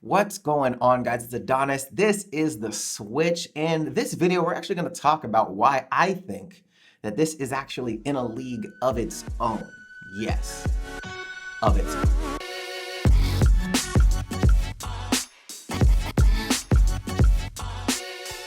What's going on, guys? It's Adonis. This is The Switch. In this video, we're actually going to talk about why I think that this is actually in a league of its own. Yes, of its own.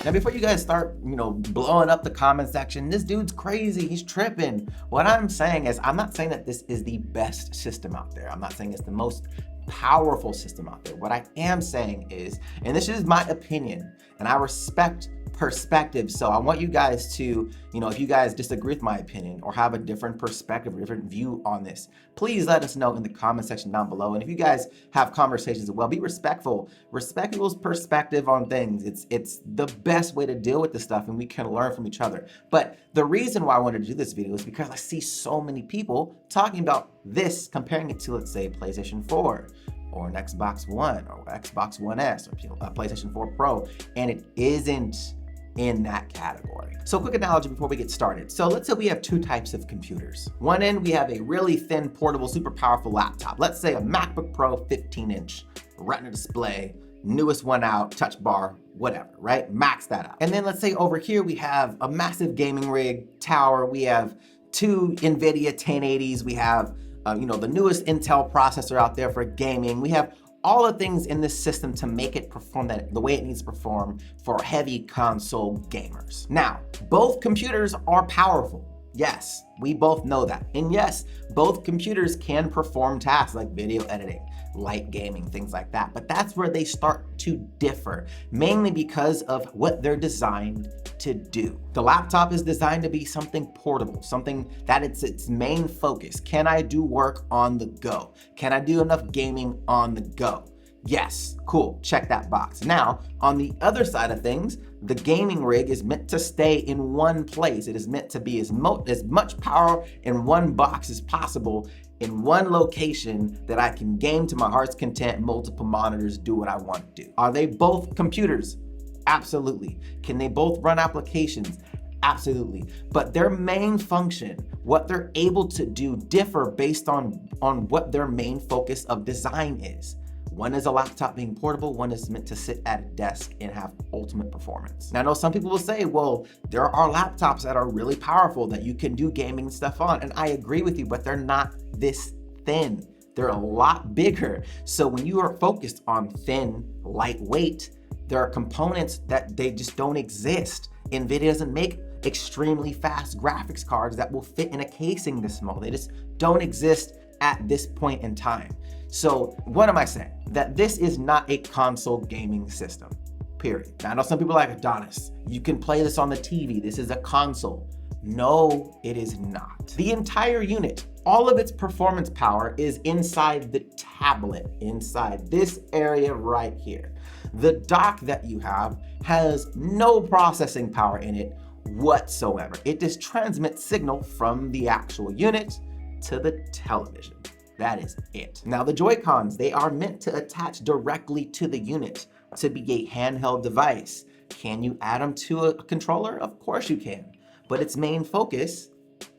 Now, before you guys start, blowing up the comment section, this dude's crazy, he's tripping. What I'm saying is, I'm not saying that this is the best system out there. I'm not saying it's the most powerful system out there. What I am saying is, and this is my opinion, and I respect perspective, so I want you guys to, if you guys disagree with my opinion or have a different perspective or different view on this, please let us know in the comment section down below. And if you guys have conversations as well, be respectful. Respect people's perspective on things. It's the best way to deal with this stuff, and we can learn from each other. But the reason why I wanted to do this video is because I see so many people talking about this, comparing it to, let's say, PlayStation 4 or an Xbox One or Xbox One S or PlayStation 4 Pro, and it isn't in that category. So quick analogy before we get started. So let's say we have two types of computers. One end, we have a really thin, portable, super powerful laptop. Let's say a MacBook Pro 15-inch, retina display, newest one out, touch bar, whatever, right? Max that out. And then let's say over here, we have a massive gaming rig tower. We have two NVIDIA 1080s. We have the newest Intel processor out there for gaming. We have all the things in this system to make it perform the way it needs to perform for heavy console gamers. Now, both computers are powerful. Yes, we both know that. And yes, both computers can perform tasks like video editing, light gaming, things like that. But that's where they start to differ, mainly because of what they're designed to do. The laptop is designed to be something portable, something that it's its main focus. Can I do work on the go? Can I do enough gaming on the go? Yes, cool, check that box. Now, on the other side of things, the gaming rig is meant to stay in one place. It is meant to be as much power in one box as possible, in one location, that I can game to my heart's content, multiple monitors, do what I want to do. Are they both computers? Absolutely. Can they both run applications? Absolutely. But their main function, what they're able to do, differ based on what their main focus of design is. One is a laptop being portable, one is meant to sit at a desk and have ultimate performance. Now, I know some people will say, well, there are laptops that are really powerful that you can do gaming stuff on, and I agree with you, but they're not this thin. They're a lot bigger. So when you are focused on thin, lightweight, there are components that they just don't exist. NVIDIA doesn't make extremely fast graphics cards that will fit in a casing this small. They just don't exist at this point in time. So what am I saying? That this is not a console gaming system, period. Now, I know some people are like, Adonis, you can play this on the TV. This is a console. No, it is not. The entire unit, all of its performance power is inside the tablet, inside this area right here. The dock that you have has no processing power in it whatsoever. It just transmits signal from the actual unit to the television. That is it. Now, the Joy-Cons, they are meant to attach directly to the unit to be a handheld device. Can you add them to a controller? Of course you can. But its main focus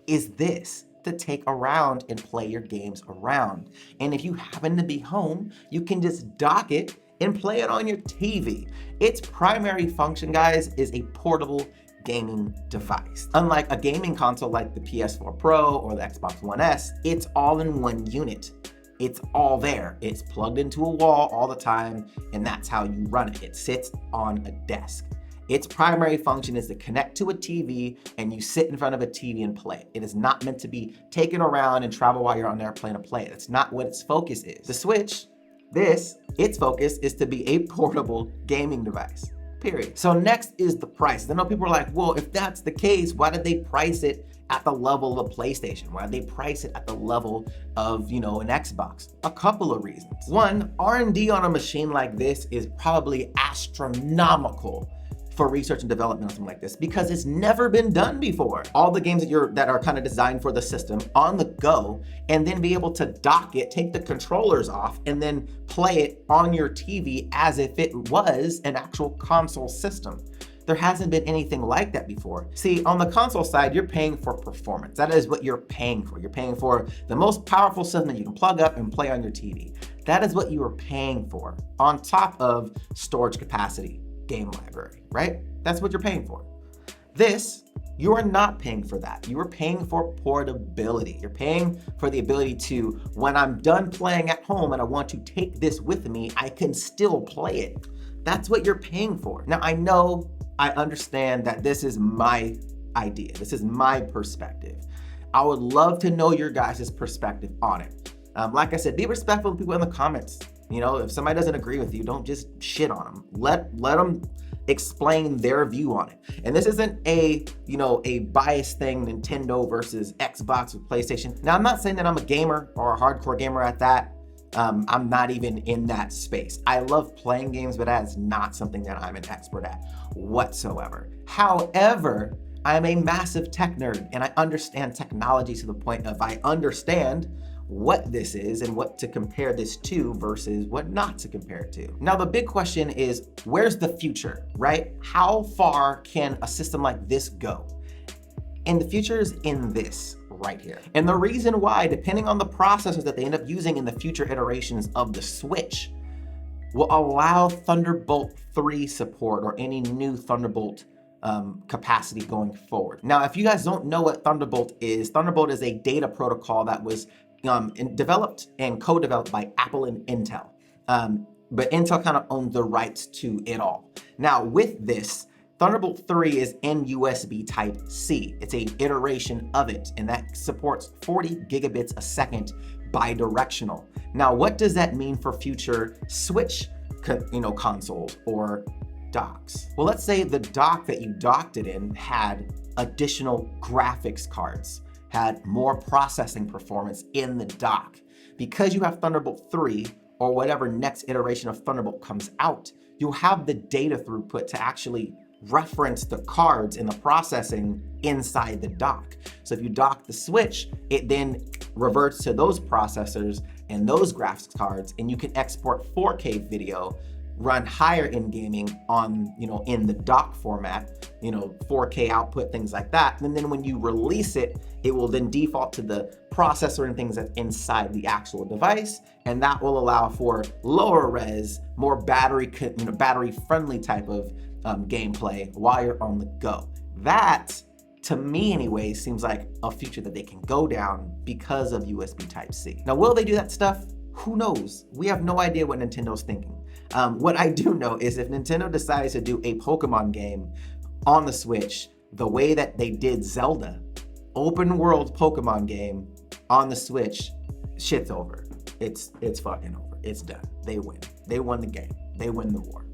is this, to take around and play your games around. And if you happen to be home, you can just dock it and play it on your TV. Its primary function, guys, is a portable gaming device. Unlike a gaming console like the PS4 Pro or the Xbox One S, it's all in one unit. It's all there. It's plugged into a wall all the time, and that's how you run it. It sits on a desk. Its primary function is to connect to a TV, and you sit in front of a TV and play it. It is not meant to be taken around and travel while you're on an airplane to play it. That's not what its focus is. The Switch, its focus is to be a portable gaming device, period. So next is the price. I know people are like, well, if that's the case, why did they price it at the level of a PlayStation? Why did they price it at the level of, an Xbox? A couple of reasons. One, R&D on a machine like this is probably astronomical for research and development on something like this, because it's never been done before. All the games that are kind of designed for the system on the go, and then be able to dock it, take the controllers off, and then play it on your TV as if it was an actual console system. There hasn't been anything like that before. See, on the console side, you're paying for performance. That is what you're paying for. You're paying for the most powerful system that you can plug up and play on your TV. That is what you are paying for on top of storage capacity, game library, right? That's what you're paying for. This, you are not paying for that. You are paying for portability. You're paying for the ability to, when I'm done playing at home and I want to take this with me, I can still play it. That's what you're paying for. Now, I understand that this is my idea. This is my perspective. I would love to know your guys' perspective on it. Like I said, be respectful of people in the comments. You know, if somebody doesn't agree with you, don't just shit on them. Let them explain their view on it. And this isn't a biased thing, Nintendo versus Xbox or PlayStation. Now, I'm not saying that I'm a gamer or a hardcore gamer at that. I'm not even in that space. I love playing games, but that is not something that I'm an expert at whatsoever. However, I'm a massive tech nerd and I understand technology to the point of I understand what this is and what to compare this to versus what not to compare it to. Now, the big question is, where's the future, right? How far can a system like this go? And the future is in this right here. And the reason why, depending on the processors that they end up using in the future iterations of the Switch, will allow Thunderbolt 3 support or any new Thunderbolt capacity going forward. Now, if you guys don't know what Thunderbolt is a data protocol that was developed and co-developed by Apple and Intel. But Intel kind of owns the rights to it all. Now, with this, Thunderbolt 3 is in USB Type-C. It's an iteration of it, and that supports 40 gigabits a second bidirectional. Now, what does that mean for future Switch consoles or docks? Well, let's say the dock that you docked it in had additional graphics cards, had more processing performance in the dock. Because you have Thunderbolt 3 or whatever next iteration of Thunderbolt comes out, you'll have the data throughput to actually reference the cards and the processing inside the dock. So if you dock the Switch, it then reverts to those processors and those graphics cards, and you can export 4K video, run higher end gaming on, in the dock format, 4K output, things like that. And then when you release it, it will then default to the processor and things that's inside the actual device. And that will allow for lower res, more battery friendly type of gameplay while you're on the go. That, to me anyway, seems like a future that they can go down because of USB Type-C. Now, will they do that stuff? Who knows? We have no idea what Nintendo's thinking. What I do know is if Nintendo decides to do a Pokemon game on the Switch, the way that they did Zelda, open world Pokemon game on the Switch, shit's over. It's fucking over. It's done. They win. They won the game. They win the war.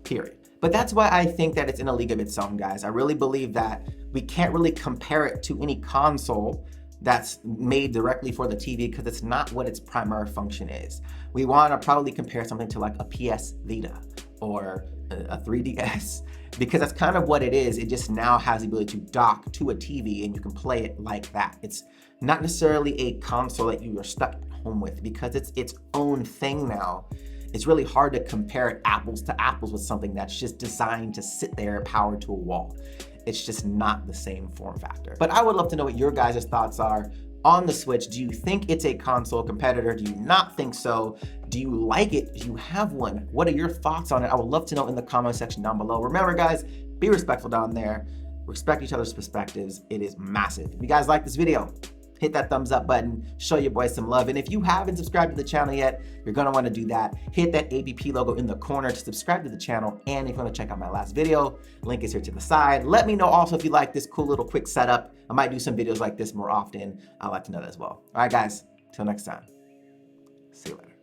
Period. But that's why I think that it's in a league of its own, guys. I really believe that we can't really compare it to any console that's made directly for the TV because it's not what its primary function is. We want to probably compare something to like a PS Vita or a 3DS because that's kind of what it is. It just now has the ability to dock to a TV and you can play it like that. It's not necessarily a console that you are stuck at home with because it's its own thing now. It's really hard to compare apples to apples with something that's just designed to sit there powered to a wall. It's just not the same form factor. But I would love to know what your guys' thoughts are on the Switch. Do you think it's a console competitor? Do you not think so? Do you like it? Do you have one? What are your thoughts on it? I would love to know in the comment section down below. Remember, guys, be respectful down there. Respect each other's perspectives. It is massive. If you guys like this video, hit that thumbs up button, show your boys some love. And if you haven't subscribed to the channel yet, you're gonna wanna do that. Hit that ABP logo in the corner to subscribe to the channel. And if you wanna check out my last video, link is here to the side. Let me know also if you like this cool little quick setup. I might do some videos like this more often. I'd like to know that as well. All right, guys, till next time. See you later.